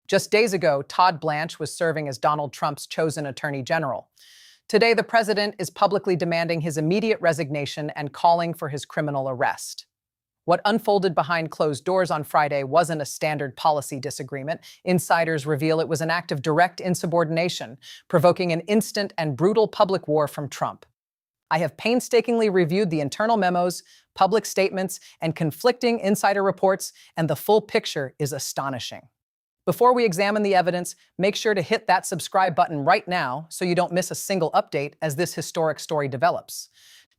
Just days ago, Todd Blanche was serving as Donald Trump's chosen attorney general. Today, the president is publicly demanding his immediate resignation and calling for his criminal arrest. What unfolded behind closed doors on Friday wasn't a standard policy disagreement. Insiders reveal it was an act of direct insubordination, provoking an instant and brutal public war from Trump. I have painstakingly reviewed the internal memos, public statements, and conflicting insider reports, and the full picture is astonishing. Before we examine the evidence, make sure to hit that subscribe button right now so you don't miss a single update as this historic story develops.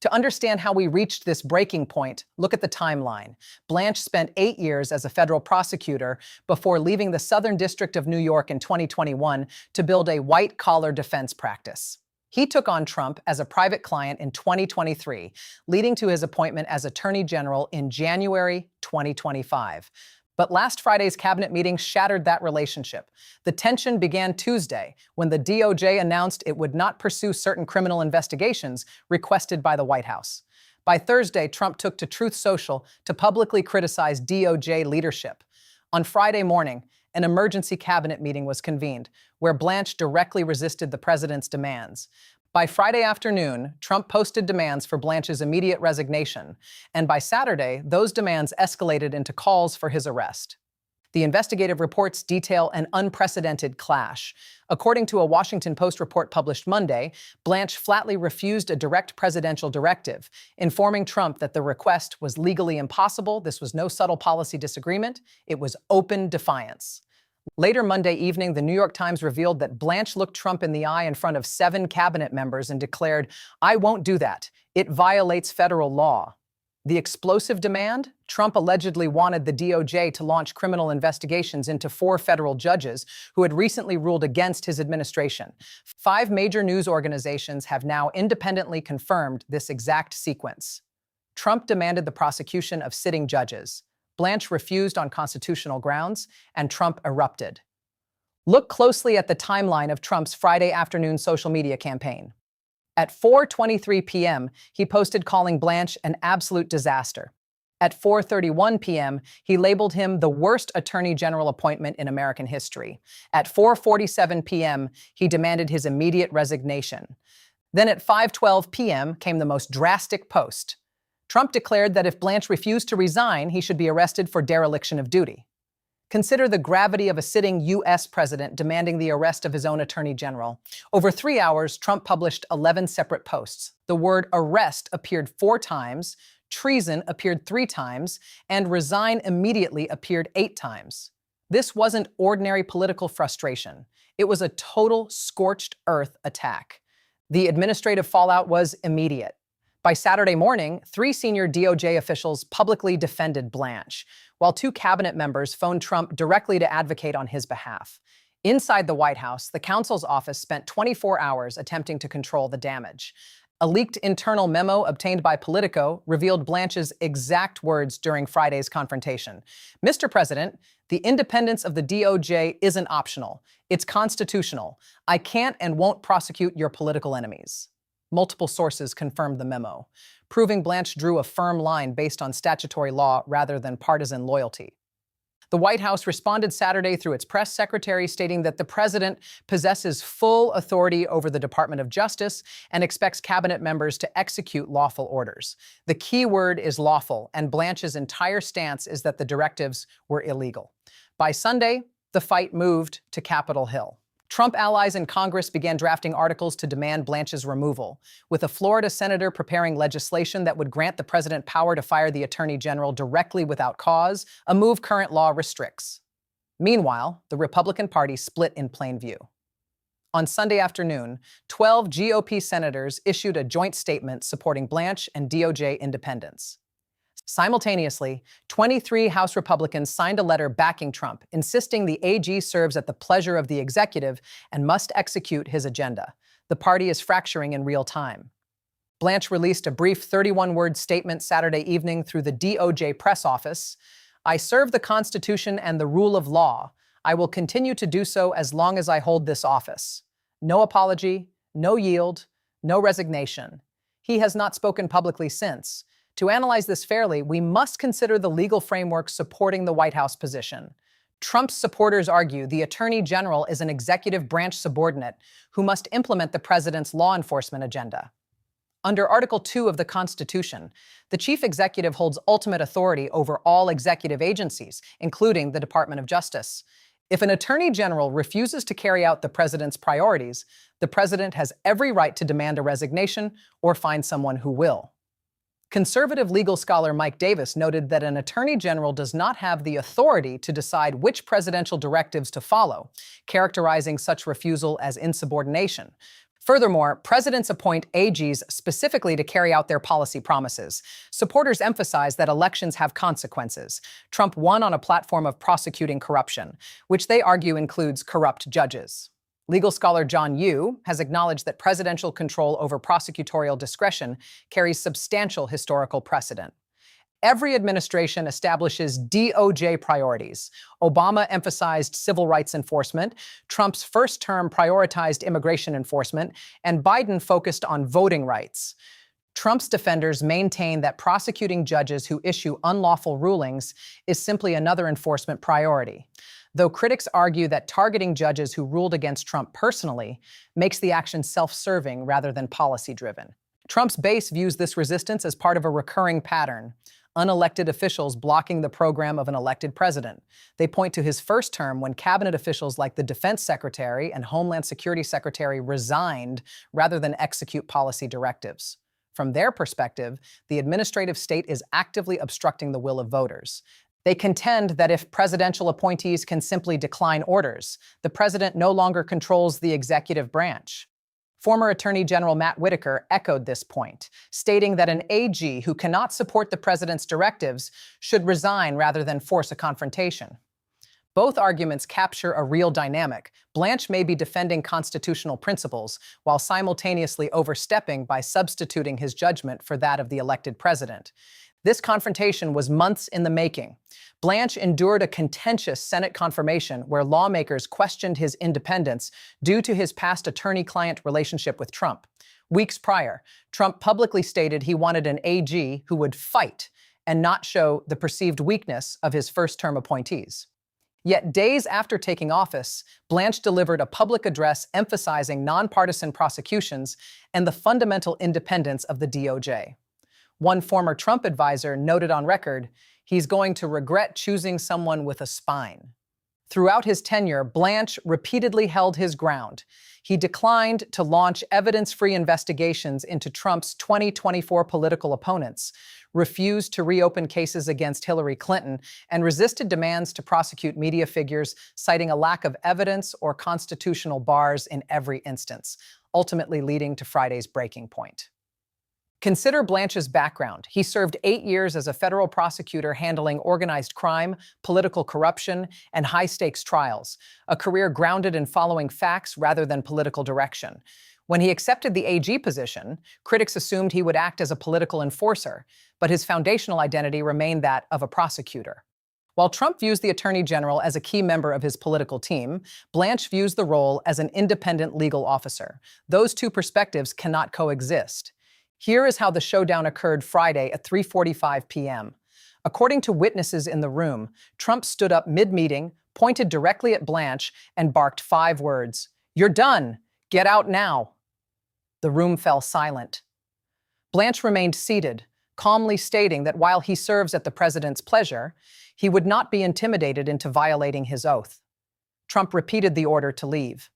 To understand how we reached this breaking point, look at the timeline. Blanche spent 8 years as a federal prosecutor before leaving the Southern District of New York in 2021 to build a white-collar defense practice. He took on Trump as a private client in 2023, leading to his appointment as Attorney General in January 2025. But last Friday's cabinet meeting shattered that relationship. The tension began Tuesday when the DOJ announced it would not pursue certain criminal investigations requested by the White House. By Thursday, Trump took to Truth Social to publicly criticize DOJ leadership. On Friday morning, an emergency cabinet meeting was convened, where Blanche directly resisted the president's demands. By Friday afternoon, Trump posted demands for Blanche's immediate resignation, and by Saturday, those demands escalated into calls for his arrest. The investigative reports detail an unprecedented clash. According to a Washington Post report published Monday, Blanche flatly refused a direct presidential directive, informing Trump that the request was legally impossible. This was no subtle policy disagreement. It was open defiance. Later Monday evening, the New York Times revealed that Blanche looked Trump in the eye in front of 7 cabinet members and declared, "I won't do that. It violates federal law." The explosive demand? Trump allegedly wanted the DOJ to launch criminal investigations into 4 federal judges who had recently ruled against his administration. 5 major news organizations have now independently confirmed this exact sequence. Trump demanded the prosecution of sitting judges. Blanche refused on constitutional grounds, and Trump erupted. Look closely at the timeline of Trump's Friday afternoon social media campaign. At 4:23 p.m., he posted calling Blanche an absolute disaster. At 4:31 p.m., he labeled him the worst attorney general appointment in American history. At 4:47 p.m., he demanded his immediate resignation. Then at 5:12 p.m. came the most drastic post. Trump declared that if Blanche refused to resign, he should be arrested for dereliction of duty. Consider the gravity of a sitting U.S. president demanding the arrest of his own attorney general. Over 3 hours, Trump published 11 separate posts. The word arrest appeared 4 times, treason appeared 3 times, and resign immediately appeared 8 times. This wasn't ordinary political frustration. It was a total scorched earth attack. The administrative fallout was immediate. By Saturday morning, 3 senior DOJ officials publicly defended Blanche, while 2 cabinet members phoned Trump directly to advocate on his behalf. Inside the White House, the counsel's office spent 24 hours attempting to control the damage. A leaked internal memo obtained by Politico revealed Blanche's exact words during Friday's confrontation. "Mr. President, the independence of the DOJ isn't optional. It's constitutional. I can't and won't prosecute your political enemies." Multiple sources confirmed the memo, proving Blanche drew a firm line based on statutory law rather than partisan loyalty. The White House responded Saturday through its press secretary, stating that the president possesses full authority over the Department of Justice and expects cabinet members to execute lawful orders. The key word is lawful, and Blanche's entire stance is that the directives were illegal. By Sunday, the fight moved to Capitol Hill. Trump allies in Congress began drafting articles to demand Blanche's removal, with a Florida senator preparing legislation that would grant the president power to fire the attorney general directly without cause, a move current law restricts. Meanwhile, the Republican Party split in plain view. On Sunday afternoon, 12 GOP senators issued a joint statement supporting Blanche and DOJ independence. Simultaneously, 23 House Republicans signed a letter backing Trump, insisting the AG serves at the pleasure of the executive and must execute his agenda. The party is fracturing in real time. Blanche released a brief 31-word statement Saturday evening through the DOJ press office. "I serve the Constitution and the rule of law. I will continue to do so as long as I hold this office. No apology, no yield, no resignation." He has not spoken publicly since. To analyze this fairly, we must consider the legal framework supporting the White House position. Trump's supporters argue the Attorney General is an executive branch subordinate who must implement the president's law enforcement agenda. Under Article 2 of the Constitution, the chief executive holds ultimate authority over all executive agencies, including the Department of Justice. If an attorney general refuses to carry out the president's priorities, the president has every right to demand a resignation or find someone who will. Conservative legal scholar Mike Davis noted that an attorney general does not have the authority to decide which presidential directives to follow, characterizing such refusal as insubordination. Furthermore, presidents appoint AGs specifically to carry out their policy promises. Supporters emphasize that elections have consequences. Trump won on a platform of prosecuting corruption, which they argue includes corrupt judges. Legal scholar John Yoo has acknowledged that presidential control over prosecutorial discretion carries substantial historical precedent. Every administration establishes DOJ priorities. Obama emphasized civil rights enforcement, Trump's first term prioritized immigration enforcement, and Biden focused on voting rights. Trump's defenders maintain that prosecuting judges who issue unlawful rulings is simply another enforcement priority, though critics argue that targeting judges who ruled against Trump personally makes the action self-serving rather than policy-driven. Trump's base views this resistance as part of a recurring pattern: unelected officials blocking the program of an elected president. They point to his first term when cabinet officials like the Defense Secretary and Homeland Security Secretary resigned rather than execute policy directives. From their perspective, the administrative state is actively obstructing the will of voters. They contend that if presidential appointees can simply decline orders, the president no longer controls the executive branch. Former Attorney General Matt Whitaker echoed this point, stating that an AG who cannot support the president's directives should resign rather than force a confrontation. Both arguments capture a real dynamic. Blanche may be defending constitutional principles while simultaneously overstepping by substituting his judgment for that of the elected president. This confrontation was months in the making. Blanche endured a contentious Senate confirmation where lawmakers questioned his independence due to his past attorney-client relationship with Trump. Weeks prior, Trump publicly stated he wanted an AG who would fight and not show the perceived weakness of his first-term appointees. Yet days after taking office, Blanche delivered a public address emphasizing nonpartisan prosecutions and the fundamental independence of the DOJ. One former Trump advisor noted on record, he's going to regret choosing someone with a spine. Throughout his tenure, Blanche repeatedly held his ground. He declined to launch evidence-free investigations into Trump's 2024 political opponents, refused to reopen cases against Hillary Clinton, and resisted demands to prosecute media figures, citing a lack of evidence or constitutional bars in every instance, ultimately leading to Friday's breaking point. Consider Blanche's background. He served 8 years as a federal prosecutor handling organized crime, political corruption, and high-stakes trials, a career grounded in following facts rather than political direction. When he accepted the AG position, critics assumed he would act as a political enforcer, but his foundational identity remained that of a prosecutor. While Trump views the Attorney General as a key member of his political team, Blanche views the role as an independent legal officer. Those two perspectives cannot coexist. Here is how the showdown occurred Friday at 3:45 p.m. According to witnesses in the room, Trump stood up mid-meeting, pointed directly at Blanche, and barked 5 words: "You're done! Get out now!" The room fell silent. Blanche remained seated, calmly stating that while he serves at the president's pleasure, he would not be intimidated into violating his oath. Trump repeated the order to leave.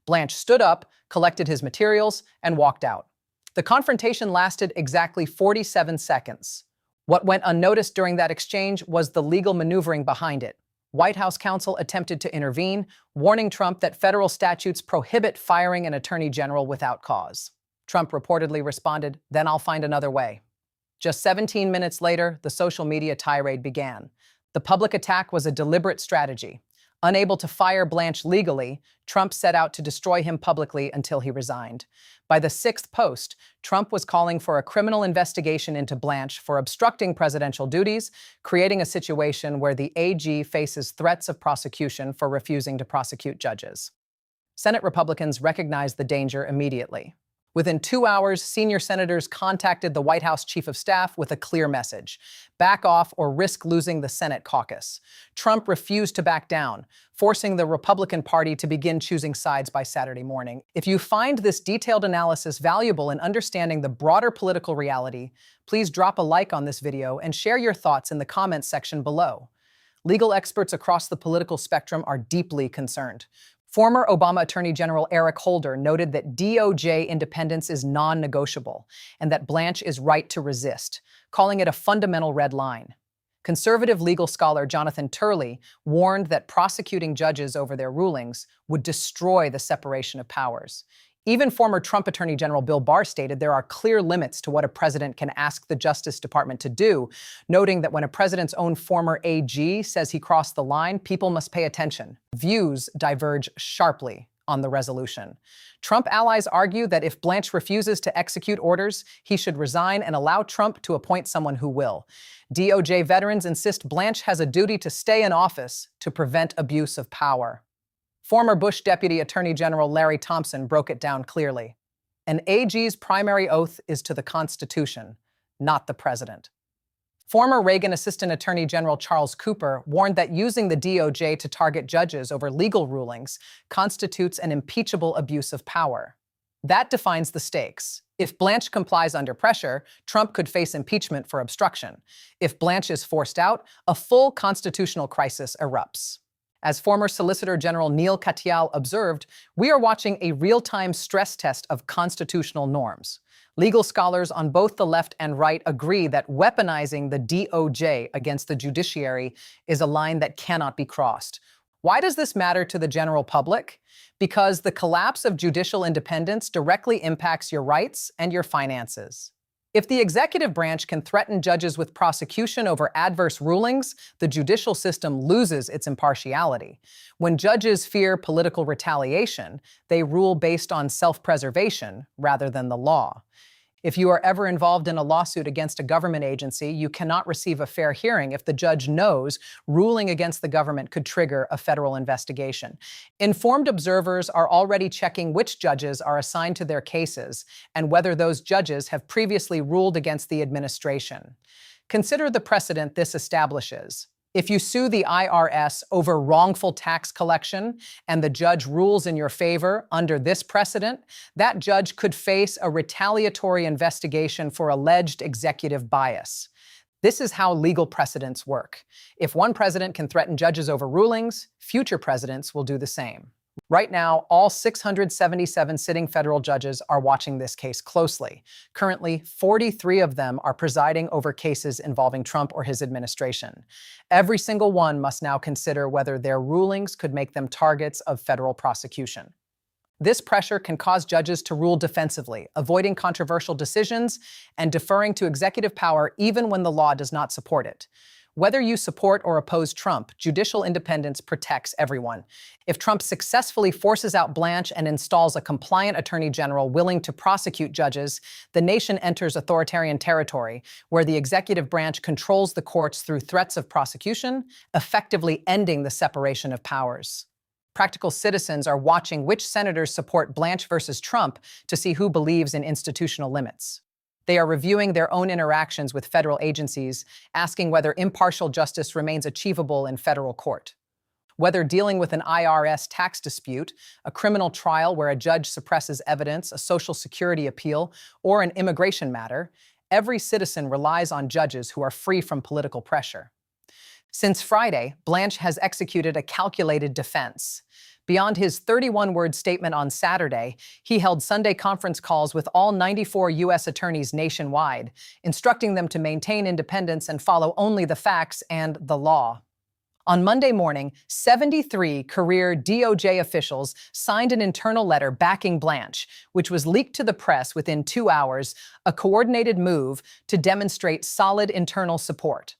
Blanche stood up, collected his materials, and walked out. The confrontation lasted exactly 47 seconds. What went unnoticed during that exchange was the legal maneuvering behind it. White House counsel attempted to intervene, warning Trump that federal statutes prohibit firing an attorney general without cause. Trump reportedly responded, "Then I'll find another way." Just 17 minutes later, the social media tirade began. The public attack was a deliberate strategy. Unable to fire Blanche legally, Trump set out to destroy him publicly until he resigned. By the 6th post, Trump was calling for a criminal investigation into Blanche for obstructing presidential duties, creating a situation where the AG faces threats of prosecution for refusing to prosecute judges. Senate Republicans recognized the danger immediately. Within 2 hours, senior senators contacted the White House chief of staff with a clear message: back off or risk losing the Senate caucus. Trump refused to back down, forcing the Republican Party to begin choosing sides by Saturday morning. If you find this detailed analysis valuable in understanding the broader political reality, please drop a like on this video and share your thoughts in the comments section below. Legal experts across the political spectrum are deeply concerned. Former Obama Attorney General Eric Holder noted that DOJ independence is non-negotiable and that Blanche is right to resist, calling it a fundamental red line. Conservative legal scholar Jonathan Turley warned that prosecuting judges over their rulings would destroy the separation of powers. Even former Trump Attorney General Bill Barr stated there are clear limits to what a president can ask the Justice Department to do, noting that when a president's own former AG says he crossed the line, people must pay attention. Views diverge sharply on the resolution. Trump allies argue that if Blanche refuses to execute orders, he should resign and allow Trump to appoint someone who will. DOJ veterans insist Blanche has a duty to stay in office to prevent abuse of power. Former Bush Deputy Attorney General Larry Thompson broke it down clearly. An AG's primary oath is to the Constitution, not the president. Former Reagan Assistant Attorney General Charles Cooper warned that using the DOJ to target judges over legal rulings constitutes an impeachable abuse of power. That defines the stakes. If Blanche complies under pressure, Trump could face impeachment for obstruction. If Blanche is forced out, a full constitutional crisis erupts. As former Solicitor General Neil Katyal observed, we are watching a real-time stress test of constitutional norms. Legal scholars on both the left and right agree that weaponizing the DOJ against the judiciary is a line that cannot be crossed. Why does this matter to the general public? Because the collapse of judicial independence directly impacts your rights and your finances. If the executive branch can threaten judges with prosecution over adverse rulings, the judicial system loses its impartiality. When judges fear political retaliation, they rule based on self-preservation rather than the law. If you are ever involved in a lawsuit against a government agency, you cannot receive a fair hearing if the judge knows ruling against the government could trigger a federal investigation. Informed observers are already checking which judges are assigned to their cases and whether those judges have previously ruled against the administration. Consider the precedent this establishes. If you sue the IRS over wrongful tax collection and the judge rules in your favor under this precedent, that judge could face a retaliatory investigation for alleged executive bias. This is how legal precedents work. If one president can threaten judges over rulings, future presidents will do the same. Right now, all 677 sitting federal judges are watching this case closely. Currently, 43 of them are presiding over cases involving Trump or his administration. Every single one must now consider whether their rulings could make them targets of federal prosecution. This pressure can cause judges to rule defensively, avoiding controversial decisions and deferring to executive power even when the law does not support it. Whether you support or oppose Trump, judicial independence protects everyone. If Trump successfully forces out Blanche and installs a compliant attorney general willing to prosecute judges, the nation enters authoritarian territory, where the executive branch controls the courts through threats of prosecution, effectively ending the separation of powers. Practical citizens are watching which senators support Blanche versus Trump to see who believes in institutional limits. They are reviewing their own interactions with federal agencies, asking whether impartial justice remains achievable in federal court. Whether dealing with an IRS tax dispute, a criminal trial where a judge suppresses evidence, a Social Security appeal, or an immigration matter, every citizen relies on judges who are free from political pressure. Since Friday, Blanche has executed a calculated defense. Beyond his 31-word statement on Saturday, he held Sunday conference calls with all 94 U.S. attorneys nationwide, instructing them to maintain independence and follow only the facts and the law. On Monday morning, 73 career DOJ officials signed an internal letter backing Blanche, which was leaked to the press within 2 hours, a coordinated move to demonstrate solid internal support.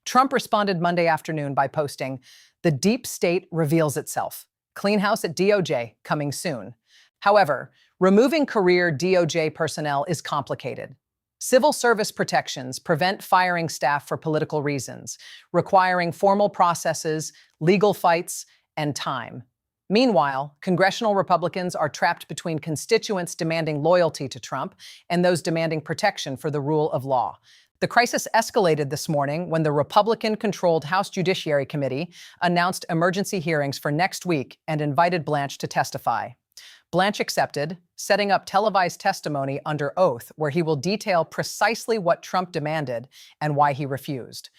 Trump responded Monday afternoon by posting, "The deep state reveals itself. Clean house at DOJ coming soon." However, removing career DOJ personnel is complicated. Civil service protections prevent firing staff for political reasons, requiring formal processes, legal fights, and time. Meanwhile, congressional Republicans are trapped between constituents demanding loyalty to Trump and those demanding protection for the rule of law. The crisis escalated this morning when the Republican-controlled House Judiciary Committee announced emergency hearings for next week and invited Blanche to testify. Blanche accepted, setting up televised testimony under oath where he will detail precisely what Trump demanded and why he refused.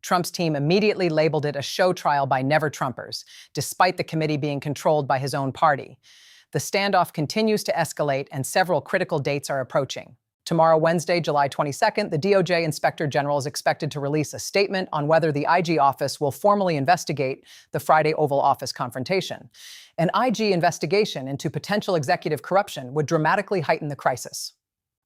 Trump's team immediately labeled it a show trial by never-Trumpers, despite the committee being controlled by his own party. The standoff continues to escalate and several critical dates are approaching. Tomorrow, Wednesday, July 22nd, the DOJ Inspector General is expected to release a statement on whether the IG office will formally investigate the Friday Oval Office confrontation. An IG investigation into potential executive corruption would dramatically heighten the crisis.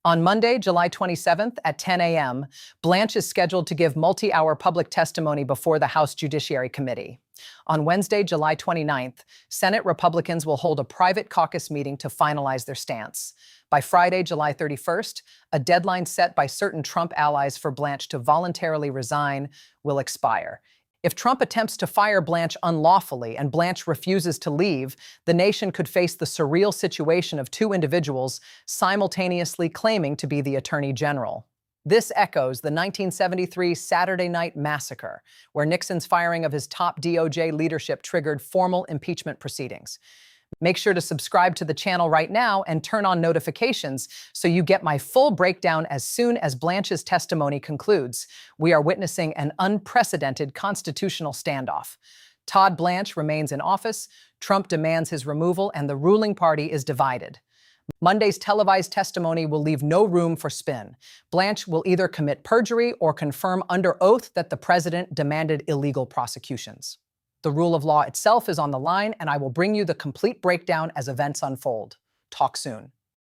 On Monday, July 27th at 10 a.m., Blanche is scheduled to give multi-hour public testimony before the House Judiciary Committee. On Wednesday, July 29th, Senate Republicans will hold a private caucus meeting to finalize their stance. By Friday, July 31st, a deadline set by certain Trump allies for Blanche to voluntarily resign will expire. If Trump attempts to fire Blanche unlawfully and Blanche refuses to leave, the nation could face the surreal situation of two individuals simultaneously claiming to be the Attorney General. This echoes the 1973 Saturday Night Massacre, where Nixon's firing of his top DOJ leadership triggered formal impeachment proceedings. Make sure to subscribe to the channel right now and turn on notifications so you get my full breakdown as soon as Blanche's testimony concludes. We are witnessing an unprecedented constitutional standoff. Todd Blanche remains in office, Trump demands his removal, and the ruling party is divided. Monday's televised testimony will leave no room for spin. Blanche will either commit perjury or confirm under oath that the president demanded illegal prosecutions. The rule of law itself is on the line, and I will bring you the complete breakdown as events unfold. Talk soon.